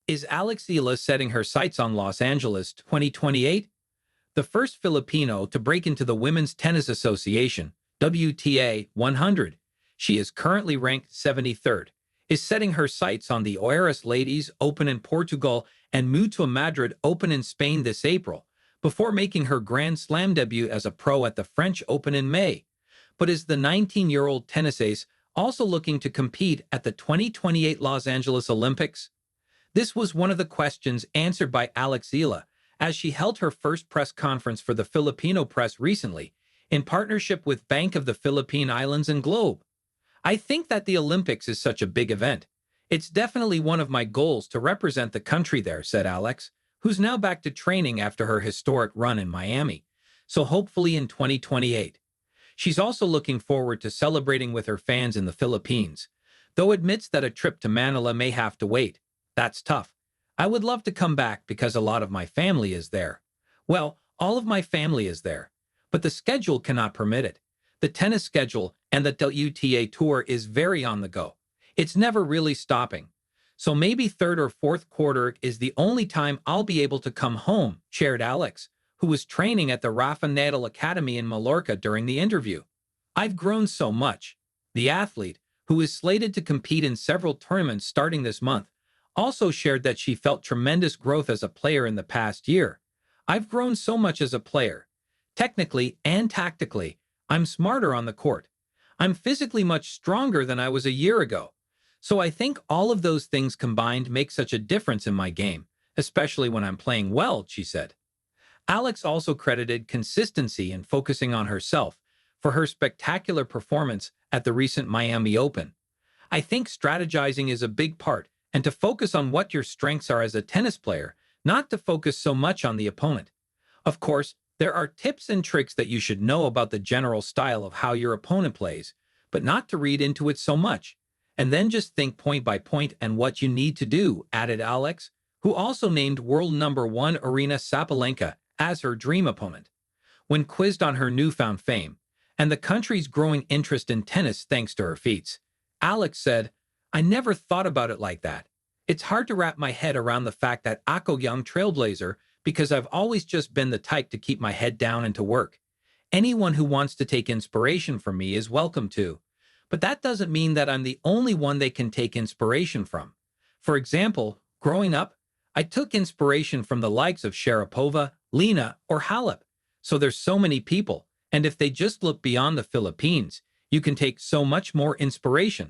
Is Alex Eala setting her sights on Los Angeles 2028? The first Filipino to break into the Women's Tennis Association, WTA 100. She is currently ranked 73rd, is setting her sights on the Oeiras Ladies Open in Portugal and Mutua Madrid Open in Spain this April, before making her Grand Slam debut as a pro at the French Open in May. But is the 19-year-old tennis ace also looking to compete at the 2028 Los Angeles Olympics? This was one of the questions answered by Alex Eala as she held her first press conference for the Filipino press recently, in partnership with Bank of the Philippine Islands and Globe. I think that the Olympics is such a big event. It's definitely one of my goals to represent the country there, said Alex, who's now back to training after her historic run in Miami, so hopefully in 2028. She's also looking forward to celebrating with her fans in the Philippines, though admits that a trip to Manila may have to wait. That's tough. I would love to come back because a lot of my family is there. Well, all of my family is there, but the schedule cannot permit it. The tennis schedule and the WTA tour is very on the go. It's never really stopping. So maybe third or fourth quarter is the only time I'll be able to come home, shared Alex, who was training at the Rafa Nadal Academy in Mallorca during the interview. I've grown so much. The athlete, who is slated to compete in several tournaments starting this month, also shared that she felt tremendous growth as a player in the past year. I've grown so much as a player. Technically and tactically, I'm smarter on the court. I'm physically much stronger than I was a year ago. So I think all of those things combined make such a difference in my game, especially when I'm playing well, she said. Alex also credited consistency and focusing on herself for her spectacular performance at the recent Miami Open. I think strategizing is a big part, and to focus on what your strengths are as a tennis player, not to focus so much on the opponent. Of course, there are tips and tricks that you should know about the general style of how your opponent plays, but not to read into it so much. And then just think point by point and what you need to do, added Alex, who also named world number 1 Aryna Sabalenka as her dream opponent. When quizzed on her newfound fame and the country's growing interest in tennis thanks to her feats, Alex said, "I never thought about it like that. It's hard to wrap my head around the fact that ako young trailblazer because I've always just been the type to keep my head down and to work. Anyone who wants to take inspiration from me is welcome to. But that doesn't mean that I'm the only one they can take inspiration from. For example, growing up, I took inspiration from the likes of Sharapova, Lena, or Halep. So there's so many people, and if they just look beyond the Philippines, you can take so much more inspiration."